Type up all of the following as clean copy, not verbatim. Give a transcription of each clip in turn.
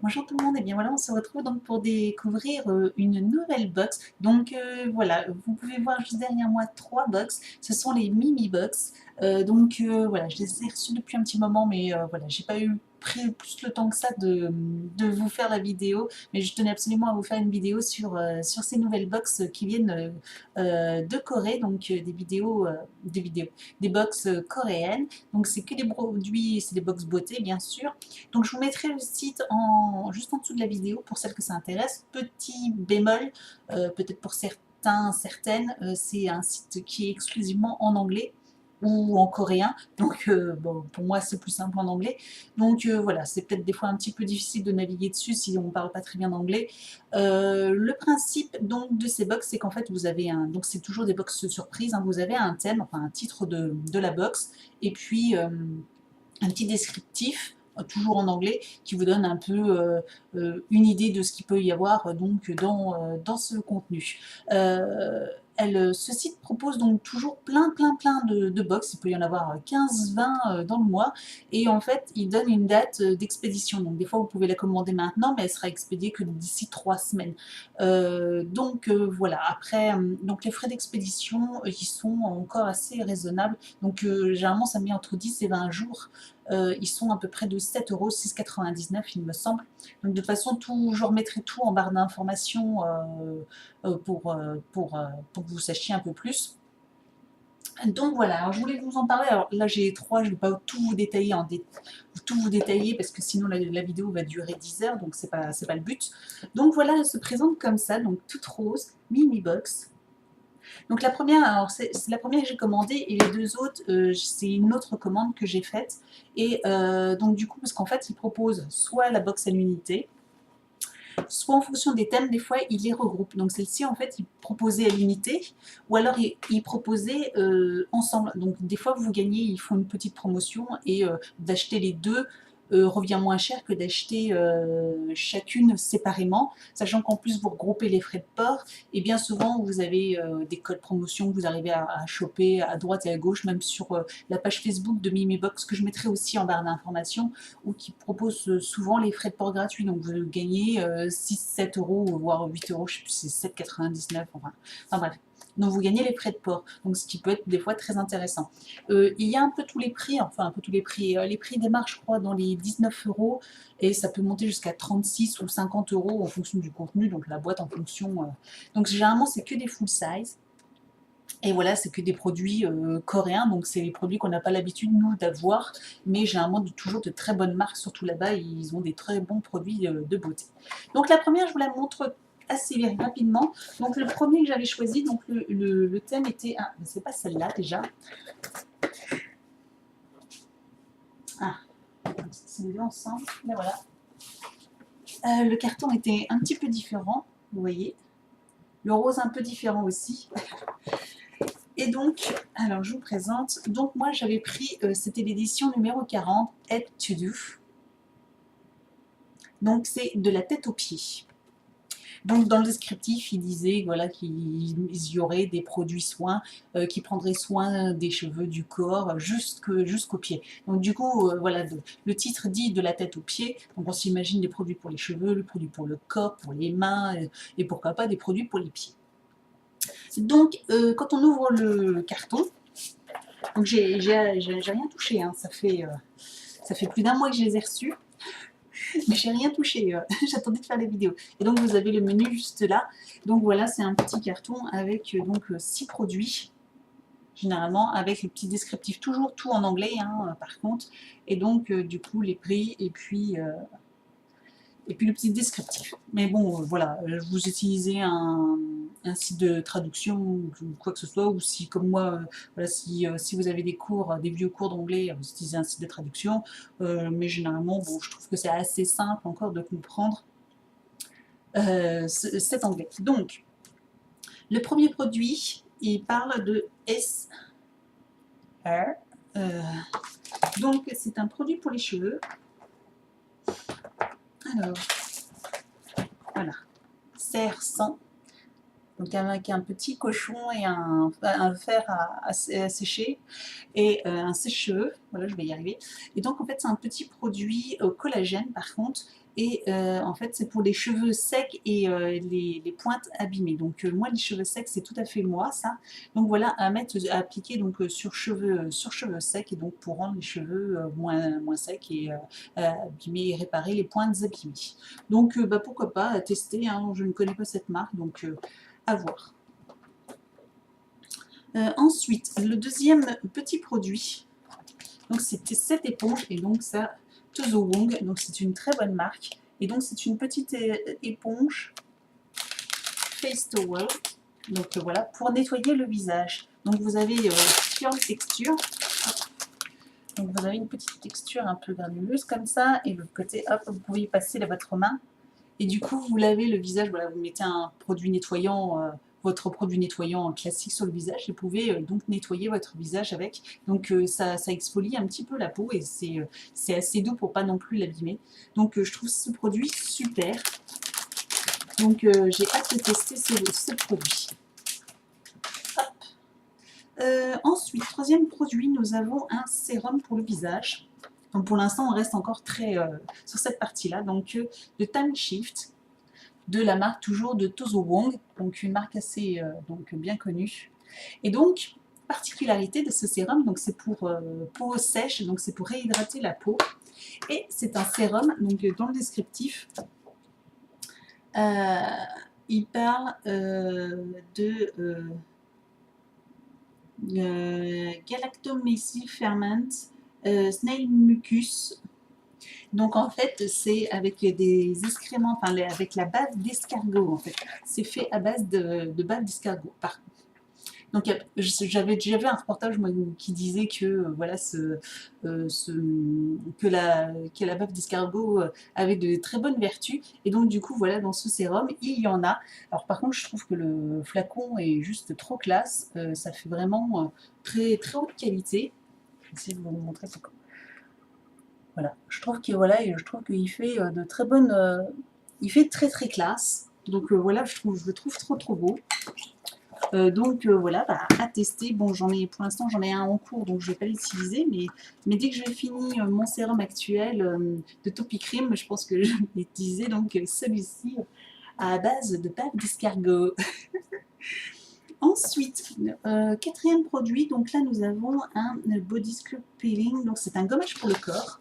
Bonjour tout le monde, et bien voilà, on se retrouve donc pour découvrir une nouvelle box. Donc voilà, vous pouvez voir juste derrière moi 3 box, ce sont les Mimi Box. Voilà, je les ai reçus depuis un petit moment, mais voilà, j'ai pas eu pris plus le temps que ça de vous faire la vidéo, mais je tenais absolument à vous faire une vidéo sur ces nouvelles box qui viennent de Corée, donc des box coréennes. Donc c'est que des produits, c'est des box beauté bien sûr. Donc je vous mettrai le site juste en dessous de la vidéo pour celles que ça intéresse. Petit bémol, peut-être pour certains, certaines, c'est un site qui est exclusivement en anglais ou en coréen, donc bon, pour moi c'est plus simple en anglais, donc voilà, c'est peut-être des fois un petit peu difficile de naviguer dessus si on ne parle pas très bien anglais. Le principe donc de ces box, c'est qu'en fait vous avez donc c'est toujours des box surprises, hein, vous avez un thème, enfin un titre de la box, et puis un petit descriptif, toujours en anglais, qui vous donne un peu une idée de ce qu'il peut y avoir donc dans ce contenu. Ce site propose donc toujours plein de box, il peut y en avoir 15-20 dans le mois, et en fait il donne une date d'expédition, donc des fois vous pouvez la commander maintenant, mais elle sera expédiée que d'ici 3 semaines. Voilà, après donc les frais d'expédition ils sont encore assez raisonnables, donc généralement ça met entre 10 et 20 jours. Ils sont à peu près de 7 €, 6,99 il me semble. Donc de toute façon, je remettrai tout en barre d'informations pour que vous sachiez un peu plus. Donc voilà, alors je voulais vous en parler. Alors là j'ai 3, je ne vais pas tout vous détailler tout vous détailler parce que sinon la vidéo va durer 10 heures, donc c'est pas le but. Donc voilà, elle se présente comme ça, donc toute rose, mini box. Donc la première, alors c'est la première que j'ai commandée, et les deux autres, c'est une autre commande que j'ai faite. Et donc du coup, parce qu'en fait, ils proposent soit la box à l'unité, soit en fonction des thèmes, des fois, ils les regroupent. Donc celle-ci, en fait, ils proposaient à l'unité, ou alors ils proposaient ensemble. Donc des fois, vous gagnez, ils font une petite promotion, et d'acheter les deux revient moins cher que d'acheter chacune séparément, sachant qu'en plus vous regroupez les frais de port, et bien souvent vous avez des codes promotion que vous arrivez à choper à droite et à gauche, même sur la page Facebook de Mimibox, que je mettrai aussi en barre d'informations, ou qui propose souvent les frais de port gratuits, donc vous gagnez 6-7 €, voire 8 €, je sais plus, c'est 7,99 €, enfin bref. Donc vous gagnez les frais de port, donc ce qui peut être des fois très intéressant. Il y a un peu tous les prix, enfin un peu tous les prix démarrent je crois dans les 19 €, et ça peut monter jusqu'à 36 ou 50 € en fonction du contenu, donc la boîte en fonction. Donc généralement c'est que des full size. Et voilà, c'est que des produits coréens, donc c'est les produits qu'on n'a pas l'habitude, nous, d'avoir, mais généralement toujours de très bonnes marques, surtout là-bas, ils ont des très bons produits de beauté. Donc la première, je vous la montre assez rapidement. Donc le premier que j'avais choisi, donc le thème était, ah, c'est pas celle-là déjà. Ah, c'est les deux ensemble, là voilà. Le carton était un petit peu différent, vous voyez. Le rose un peu différent aussi. Et donc, alors je vous présente, donc moi j'avais pris, c'était l'édition numéro 40, Head to Do. Donc c'est de la tête aux pieds. Donc dans le descriptif, il disait voilà, qu'il y aurait des produits soins qui prendraient soin des cheveux, du corps, jusqu'aux pieds. Donc du coup, voilà, le titre dit de la tête aux pieds. Donc on s'imagine des produits pour les cheveux, des produits pour le corps, pour les mains, et pourquoi pas des produits pour les pieds. Donc quand on ouvre le carton, donc j'ai rien touché, hein, ça fait plus d'1 mois que je les ai reçus, mais j'ai rien touché, j'attendais de faire les vidéos. Et donc vous avez le menu juste là. Donc voilà, c'est un petit carton avec donc 6 produits, généralement avec le petit descriptif, toujours tout en anglais hein, par contre. Et donc du coup les prix, et puis le petit descriptif. Mais bon, voilà, vous utilisez un site de traduction ou quoi que ce soit, ou si, comme moi, voilà, si vous avez des cours, des vieux cours d'anglais, vous utilisez un site de traduction. Mais généralement, bon, je trouve que c'est assez simple encore de comprendre cet anglais. Donc, le premier produit, il parle de SR. Donc, c'est un produit pour les cheveux. Alors, voilà, CR100. donc avec un petit cochon et un fer à sécher et un sèche-cheveux, voilà je vais y arriver. Et donc en fait c'est un petit produit au collagène par contre, et en fait c'est pour les cheveux secs et les pointes abîmées. Donc moi les cheveux secs c'est tout à fait moi ça. Donc voilà à appliquer donc sur cheveux secs, et donc pour rendre les cheveux moins secs et abîmer et réparer les pointes abîmées. Donc bah, pourquoi pas à tester, hein, je ne connais pas cette marque, donc à voir. Ensuite, le deuxième petit produit, donc c'était cette éponge, et donc ça, Tozo Wong, donc c'est une très bonne marque, et donc c'est une petite éponge Face Towel, donc voilà, pour nettoyer le visage. Donc vous avez différentes textures. Donc vous avez une petite texture un peu granuleuse comme ça, et de l'autre côté, hop, vous pouvez y passer votre main. Et du coup, vous lavez le visage, voilà, vous mettez un produit nettoyant, votre produit nettoyant classique sur le visage, et vous pouvez donc nettoyer votre visage avec. Donc ça exfolie un petit peu la peau, et c'est assez doux pour pas non plus l'abîmer. Donc je trouve ce produit super. Donc j'ai hâte de tester ce produit. Ensuite, troisième produit, nous avons un sérum pour le visage. Donc pour l'instant, on reste encore très sur cette partie-là. Donc de Time Shift, de la marque toujours de Tozo Wong, donc une marque assez donc bien connue. Et donc, particularité de ce sérum, donc c'est pour peau sèche, donc c'est pour réhydrater la peau. Et c'est un sérum, donc dans le descriptif, il parle de Galactomyces ferment, snail mucus. Donc en fait, c'est avec des excréments, enfin avec la bave d'escargot en fait. C'est fait à base de bave d'escargot. Donc j'avais déjà vu un reportage moi, qui disait que voilà que la bave d'escargot avait de très bonnes vertus, et donc du coup voilà dans ce sérum il y en a. Alors par contre je trouve que le flacon est juste trop classe, ça fait vraiment très très haute qualité. Je vais essayer de vous montrer pourquoi. Voilà, je trouve que voilà, et je trouve qu'il fait de très bonnes, il fait très très classe. Donc voilà, je le trouve trop trop beau. Donc voilà, bah, à tester. Bon, pour l'instant j'en ai un en cours, donc je ne vais pas l'utiliser, mais dès que j'ai fini mon sérum actuel de Topi Cream, je pense que je vais utiliser donc celui-ci à base de bave d'escargot. Ensuite, quatrième produit, donc là nous avons un Body Scrub Peeling, donc c'est un gommage pour le corps.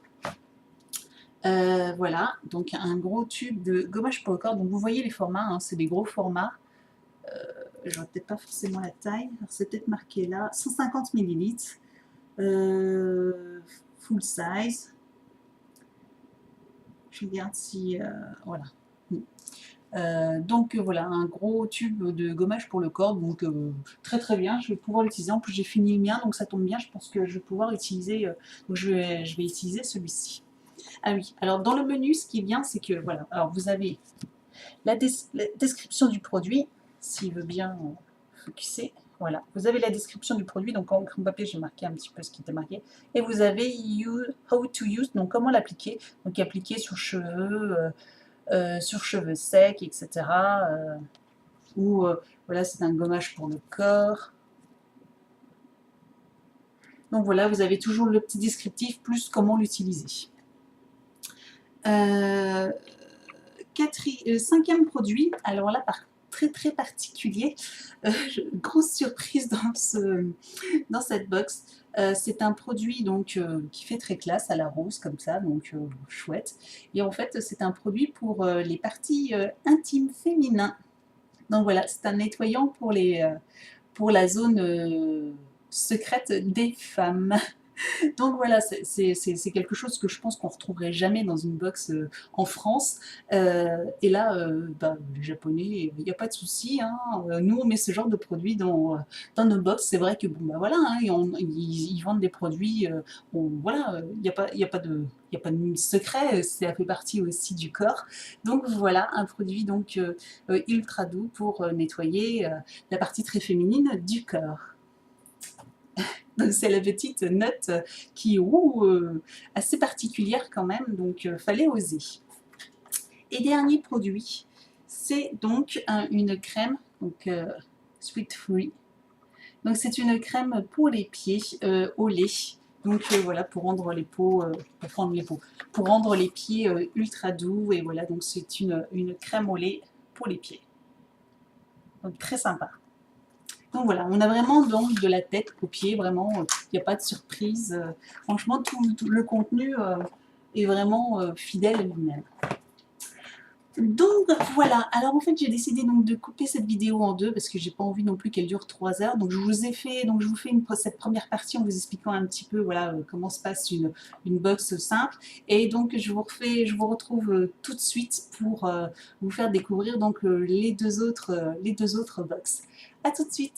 Voilà, donc un gros tube de gommage pour le corps. Donc vous voyez les formats, hein, c'est des gros formats. Je vois peut-être pas forcément la taille. C'est peut-être marqué là, 150 ml, full size. Je regarde si voilà. Donc voilà, un gros tube de gommage pour le corps, donc très très bien, je vais pouvoir l'utiliser. En plus j'ai fini le mien, donc ça tombe bien, je pense que je vais pouvoir utiliser, donc je vais utiliser celui-ci. Ah oui, alors dans le menu, ce qui est bien, c'est que voilà, alors vous avez la description du produit, s'il veut bien focuser. Voilà, vous avez la description du produit, donc en crayon papier, j'ai marqué un petit peu ce qui était marqué. Et vous avez how to use, donc comment l'appliquer. Donc appliquer sur cheveux secs, etc. Ou voilà, c'est un gommage pour le corps. Donc voilà, vous avez toujours le petit descriptif plus comment l'utiliser. Cinquième produit, alors là par très très particulier, grosse surprise dans cette box. C'est un produit donc qui fait très classe à la rose comme ça, donc chouette. Et en fait c'est un produit pour les parties intimes féminins. Donc voilà, c'est un nettoyant pour la zone secrète des femmes. Donc voilà, c'est quelque chose que je pense qu'on ne retrouverait jamais dans une box en France. Et là, bah, les Japonais, il n'y a pas de souci, hein. Nous, on met ce genre de produits dans nos box. C'est vrai que bon, bah, voilà, hein, ils vendent des produits. Voilà, il n'y a pas, y a pas de secret. Ça fait partie aussi du corps. Donc voilà, un produit donc ultra doux pour nettoyer la partie très féminine du corps. Donc c'est la petite note qui est assez particulière quand même, donc fallait oser. Et dernier produit, C'est donc une crème, donc Sweet Free. Donc c'est une crème pour les pieds au lait. Donc voilà, pour rendre les peaux, pour rendre les pieds ultra doux. Et voilà, donc c'est une crème au lait pour les pieds. Donc très sympa. Donc voilà, on a vraiment donc de la tête aux pieds, vraiment, il n'y a pas de surprise. Franchement, tout le contenu est vraiment fidèle à lui-même. Donc voilà, alors en fait j'ai décidé donc de couper cette vidéo en deux parce que j'ai pas envie non plus qu'elle dure 3 heures. Donc je vous fais cette première partie en vous expliquant un petit peu voilà comment se passe une box simple. Et donc je vous retrouve tout de suite pour vous faire découvrir donc les deux autres box. À tout de suite.